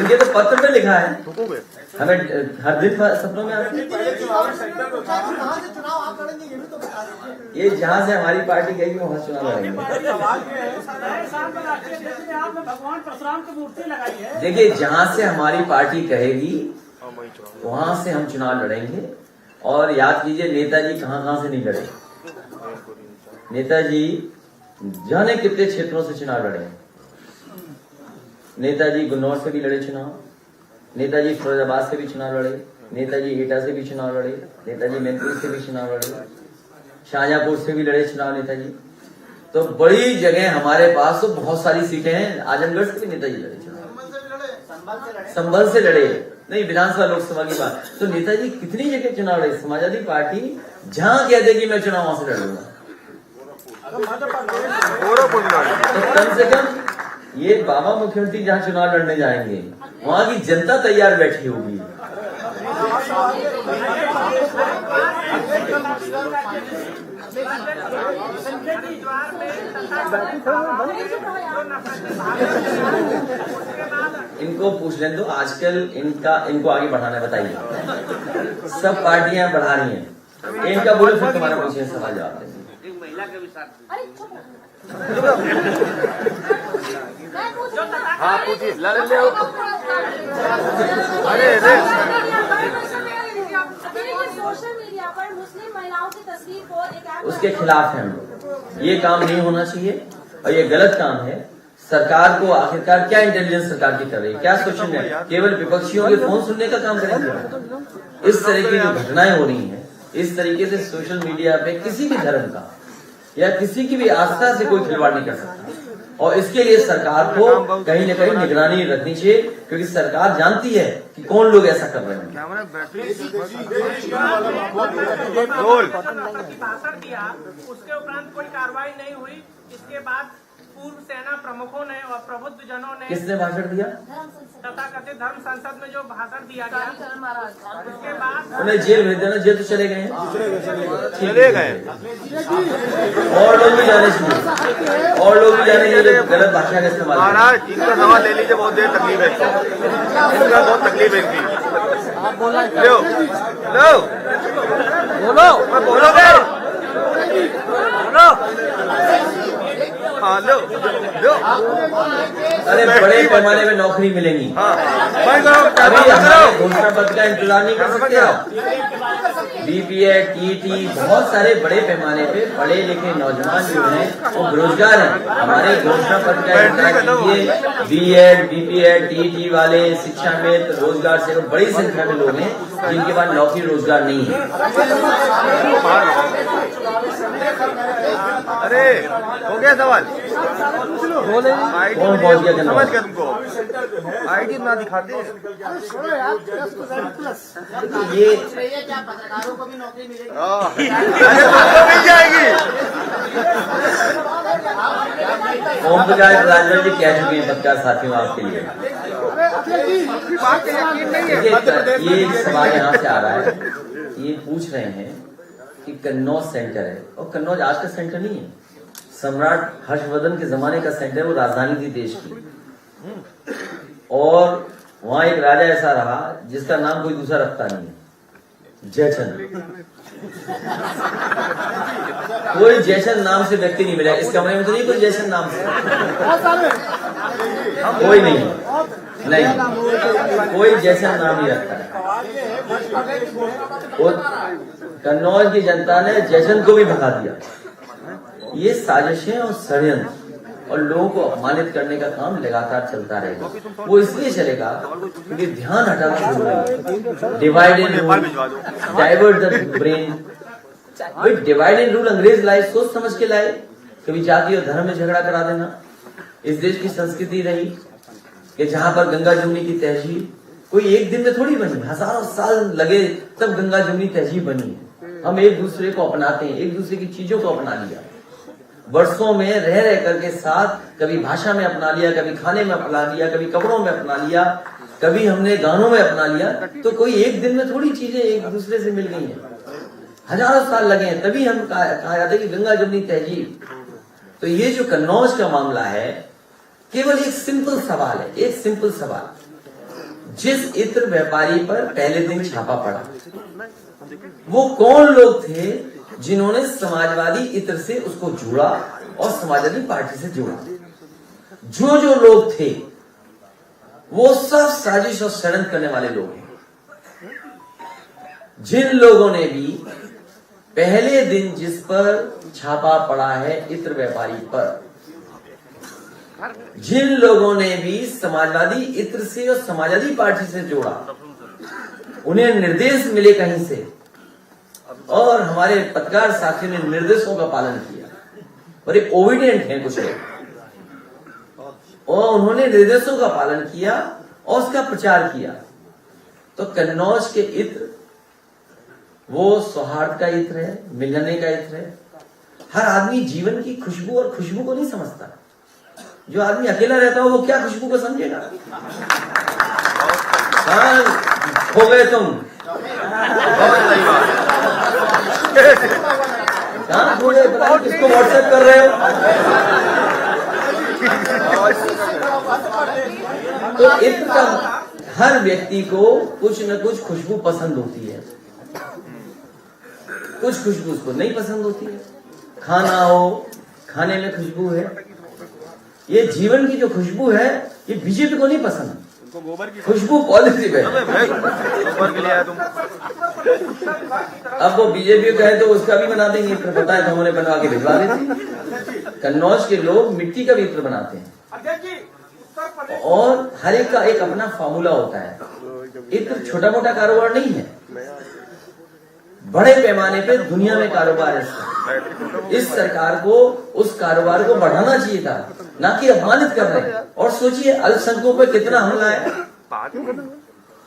इनके तो पत्र में लिखा है, हमें हर दिन सपनों में आते हैं। ये जहाँ से हमारी पार्टी गई वहाँ चुनाव लड़ेंगे। भगवान परशुराम की मूर्ति लगाई है। देखिए, जहाँ से हमारी पार्टी कहेगी वहाँ से हम चुनाव लड़ेंगे। और याद कीजिए, नेताजी कहाँ से नहीं लड़े। नेताजी जाने कितने क्षेत्रों से चुनाव लड़े। नेताजी गुन्नौर से भी लड़े चुनाव, नेताजी फिरोजाबाद से भी चुनाव लड़े, नेताजी एटा से भी चुनाव लड़े, नेताजी मैनपुरी से भी चुनाव लड़े, शाहजहांपुर से भी लड़े चुनाव नेताजी। तो बड़ी जगह हमारे पास तो बहुत सारी सीटें हैं। आजमगढ़ से भी नेताजी लड़े चुनाव, संभल से लड़े, नहीं विधानसभा लोकसभा की बात। तो नेताजी कितनी जगह चुनाव लड़े। समाजवादी पार्टी जहां कहते कि मैं चुनाव वहां से लड़ूंगा, तो कम से कम ये बाबा मुख्यमंत्री जहां चुनाव लड़ने जाएंगे वहां की जनता तैयार बैठी होगी। इनको पूछ लें तो आजकल इनको आगे बढ़ाना बताइए। सब पार्टियां बढ़ा रही हैं, इनका बोले फिर तुम्हारा पूछिए सवाल जवाब देंगे। हाँ पूछिए, सोशल मीडिया पर मुस्लिम महिलाओं की तस्वीर को उसके खिलाफ है हम लोग। ये काम नहीं होना चाहिए और ये गलत काम है। सरकार को आखिरकार क्या इंटेलिजेंस सरकार की कर रही है, क्या सोच रही है? केवल विपक्षियों के फोन सुनने का काम करेंगे। इस तरह की जो घटनाएं हो रही हैं, इस तरीके से सोशल मीडिया पे किसी भी धर्म का या किसी की भी आस्था से कोई खिलवाड़ नहीं कर सकता। और इसके लिए सरकार को कहीं न कहीं निगरानी रखनी चाहिए, क्योंकि सरकार जानती है कि कौन लोग ऐसा कर रहे हैं। भाषण दिया, उसके उपरांत कोई कार्रवाई नहीं हुई। इसके बाद पूर्व सेना प्रमुखों ने और प्रबुद्ध जनों ने, किसने भाषण दिया? तथाकथित धर्म संसद में जो भाषण दिया गया, उसके बाद उन्हें जेल भेज देना। जेल तो चले गए हैं, और लोग भी जाने चाहिए, और लोग भी जाने जो गलत भाषा का इस्तेमाल। महाराज इनका सवाल ले लीजिए, बहुत देर तकलीफ है, इनका बहुत तकलीफ है इनकी। लो बोलो बोलोगे, हाँ लो। अरे बड़े पैमाने में नौकरी मिलेंगी। अभी घोषणा पत्र का इंतजार नहीं कर सकते आप? बीपीएड, टीईटी, बहुत सारे बड़े पैमाने पे पढ़े लिखे नौजवान जो हैं वो बेरोजगार हैं। हमारे घोषणा पत्र का इंतजार कीजिए। बीएड, बीपीएड, टीईटी वाले, शिक्षा में रोजगार से बड़ी संख्या में लोग हैं जिनके पास नौकरी रोजगार नहीं है। अरे हो गया सवाल, कौन पहुंच गया? समझ गया तुमको, आईडी ना दिखाते ये पत्रकारों को भी नौकरी मिलेगी। मिल जाएगी। ओम प्रकाश राजभर जी कह चुके हैं पत्रकार साथियों आपके लिए। ये सवाल यहाँ से आ रहा है, ये पूछ रहे हैं कि कन्नौज सेंटर है, और कन्नौज आज का सेंटर नहीं है। सम्राट हर्षवर्धन के जमाने का सेंटर, वो राजधानी थी देश की। और वहां एक राजा ऐसा रहा जिसका नाम कोई दूसरा रखता नहीं है, जयचंद। कोई जयचंद नाम से व्यक्ति नहीं मिला इस कमरे में, तो नहीं कोई जयचंद नाम से कोई नहीं, कोई जयचंद नाम नहीं रखता है। कन्नौज की जनता ने जयचंद को भी भगा दिया। ये साजिशें और षड्यंत्र और लोगों को अपमानित करने का काम लगातार चलता रहेगा। वो इसलिए चलेगा क्योंकि ध्यान हटाना शुरू होगा। Divide and rule, divert the brain. भाई डिवाइड एंड रूल अंग्रेज लाए, सोच समझ के लाए। कभी जाति और धर्म में झगड़ा करा देना। इस देश की संस्कृति रही कि जहां पर गंगा जमुनी की तहजीब कोई एक दिन में थोड़ी बनी, हजारों साल लगे तब गंगा जमुनी तहजीब बनी है। हम एक दूसरे को अपनाते हैं, एक दूसरे की चीजों को अपना लिया, वर्षों में रह रह करके साथ, कभी भाषा में अपना लिया, कभी खाने में अपना लिया, कभी कपड़ों में अपना लिया, कभी हमने गानों में अपना लिया। तो कोई एक दिन में थोड़ी चीजें एक दूसरे से मिल गई हैं, हजारों साल लगे हैं, तभी हम कहा जाता है कि गंगा जमुनी तहजीब। तो ये जो कन्नौज का मामला है, केवल एक सिंपल सवाल है, एक सिंपल सवाल जिस इत्र व्यापारी पर पहले दिन छापा पड़ा, वो कौन लोग थे जिन्होंने समाजवादी इत्र से उसको जोड़ा और समाजवादी पार्टी से जोड़ा? जो लोग थे वो सब साजिश और षड्यंत्र करने वाले लोग हैं। जिन लोगों ने भी पहले दिन जिस पर छापा पड़ा है इत्र व्यापारी पर, जिन लोगों ने भी समाजवादी इत्र से और समाजवादी पार्टी से जोड़ा, उन्हें निर्देश मिले कहीं से और हमारे पत्रकार साथियों ने निर्देशों का पालन किया, बड़े ओबिडियंट हैं कुछ लोग, और उन्होंने निर्देशों का पालन किया और उसका प्रचार किया। तो कन्नौज के इत्र वो सौहार्द का इत्र है, मिलने का इत्र है। हर आदमी जीवन की खुशबू और खुशबू को नहीं समझता। जो आदमी अकेला रहता हो वो क्या खुशबू को समझेगा? हो गए तुम, कहां खो गए? पता नहीं किसको व्हाट्सएप कर रहे हो। तो इत्र का हर व्यक्ति को कुछ न कुछ खुशबू पसंद होती है, कुछ खुशबू उसको नहीं पसंद होती है। खाना हो, खाने में खुशबू है। ये जीवन की जो खुशबू है ये बीजेपी को नहीं पसंद। खुशबू पॉजिटिव है। अब वो बीजेपी कहे तो उसका भी बना देंगे इत्र, पता है तो हमने बनवा के भिजवा देते। कन्नौज के लोग मिट्टी का भी इत्र बनाते हैं और हर एक का एक अपना फार्मूला होता है। इत्र छोटा मोटा कारोबार नहीं है, बड़े पैमाने पे दुनिया में कारोबार है इसका। इस सरकार को उस कारोबार को बढ़ाना चाहिए था, ना कि अपमानित कर रहे हैं। और सोचिए अल्पसंख्यकों पे कितना हमला है।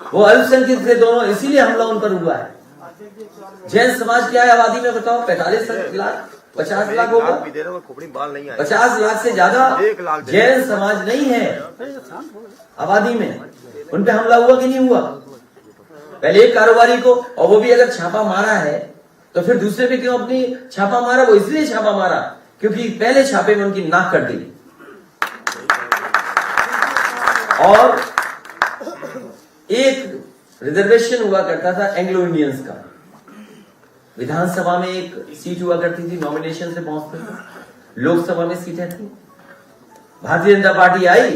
वो अल्पसंख्यक थे दोनों, इसीलिए हमला उन पर हुआ है। जैन समाज क्या है आबादी में बताओ? 45 लाख, 50 लाख होगा, 50 लाख से ज्यादा जैन समाज नहीं है आबादी में। उन पे हमला हुआ कि नहीं हुआ? पहले एक कारोबारी को, और वो भी अगर छापा मारा है तो फिर दूसरे पे क्यों अपनी छापा मारा? वो इसलिए छापा मारा क्योंकि पहले छापे में उनकी नाक कट गई। और एक रिजर्वेशन हुआ करता था एंग्लो इंडियंस का, विधानसभा में एक सीट हुआ करती थी, नॉमिनेशन से पहुंचते थे। लोकसभा में सीटें थी, भारतीय जनता पार्टी आई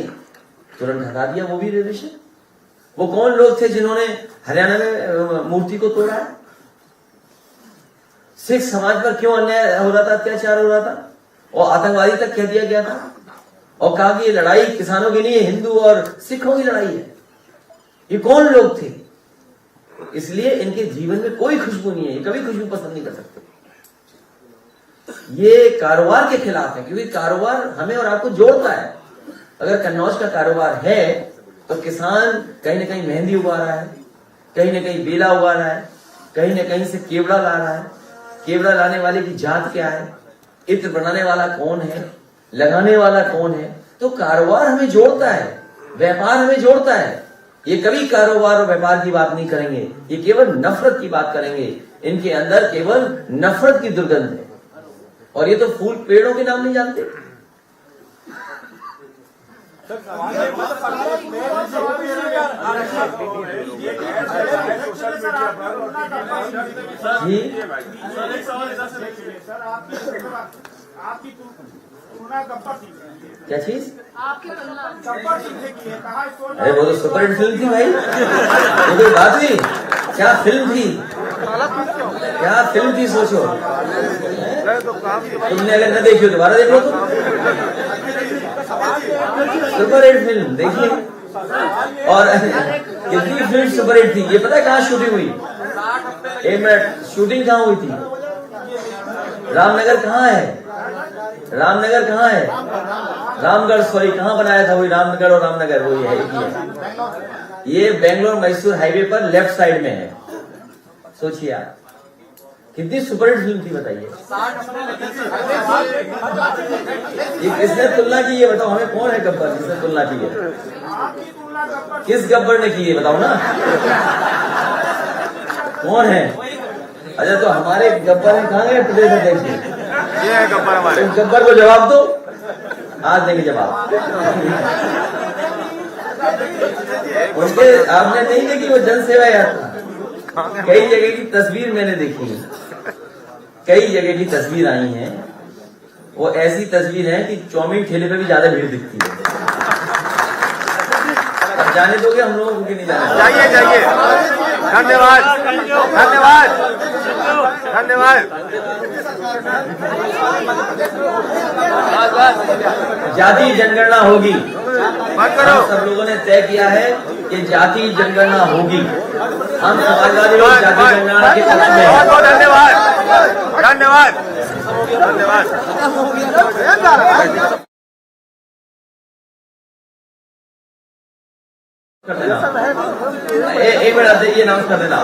तुरंत हटा दिया वो भी रिजर्वेशन। वो कौन लोग थे जिन्होंने हरियाणा में मूर्ति को तोड़ा है? सिख समाज पर क्यों अन्याय हो रहा था, अत्याचार हो रहा था, और आतंकवादी तक कह दिया गया था, और कहा कि ये लड़ाई किसानों की नहीं है, हिंदू और सिखों की लड़ाई है। ये कौन लोग थे? इसलिए इनके जीवन में कोई खुशबू नहीं है, ये कभी खुशबू पसंद नहीं कर सकते। ये कारोबार के खिलाफ है, क्योंकि कारोबार हमें और आपको जोड़ता है। अगर कन्नौज का कारोबार है तो किसान कहीं ना कहीं मेहंदी उगा रहा है, कहीं ना कहीं बेला उगा रहा है, कहीं ना कहीं से केवड़ा ला रहा है। केवड़ा लाने वाले की जात क्या है, इत्र बनाने वाला कौन है, लगाने वाला कौन है। तो कारोबार हमें जोड़ता है, व्यापार हमें जोड़ता है। ये कभी कारोबार और व्यापार की बात नहीं करेंगे, ये केवल नफरत की बात करेंगे। इनके अंदर केवल नफरत की दुर्गंध है, और ये तो फूल पेड़ों के नाम नहीं जानते। जी क्या चीज? अरे वो तो सुपर हिट फिल्म थी भाई, वो कोई बात नहीं। क्या फिल्म थी, क्या फिल्म थी सोचो। तुमने अगर न देखी हो दोबारा देख लो तुम। सुपर हिट फिल्म देखिए, और कितनी फिल्म सुपर हिट थी। ये पता है कहाँ शूटिंग हुई? 1 मिनट, शूटिंग कहाँ हुई थी? रामनगर कहाँ है? रामनगर कहाँ है? रामगढ़, सॉरी, कहाँ बनाया था? वही रामगढ़ और रामनगर वही है, एक ही है। ये बेंगलोर मैसूर हाईवे पर लेफ्ट साइड में है। सोचिए आप, कितनी सुपरहिट फिल्म थी बताइए। ये किसने तुलना की है बताओ? हमें कौन है गब्बर जिसने तुलना की है? किस गब्बर ने की है बताओ ना, कौन है? अच्छा तो हमारे गब्बर ने कहाँ गए प्रदेश अध्यक्ष? ये है गब्बर हमारे। गब्बर को जवाब दो, आज देंगे जवाब। उनके आपने नहीं देखी वो जन सेवा यात्रा, कई जगह की तस्वीर मैंने देखी है, कई जगह की तस्वीर आई है। वो ऐसी तस्वीर है कि चौमिन ठेले पे भी ज्यादा भीड़ दिखती है। अब जाने दोगे हम लोगों को कि नहीं जाने? जाइए जाइए, धन्यवाद धन्यवाद धन्यवाद। जाति जनगणना होगी, बात करो। हम सब लोगों ने तय किया है कि जाति जनगणना होगी। हम समाजवादी लोग जाति जनगणना के पक्ष में बहुत हैं। बहुत धन्यवाद धन्यवाद धन्यवाद। एक मिनट ये अनाउंस कर देना,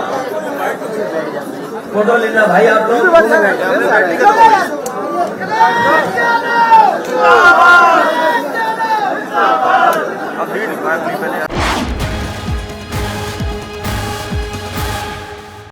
फोटो लेना भाई आप लोग। अब भीड़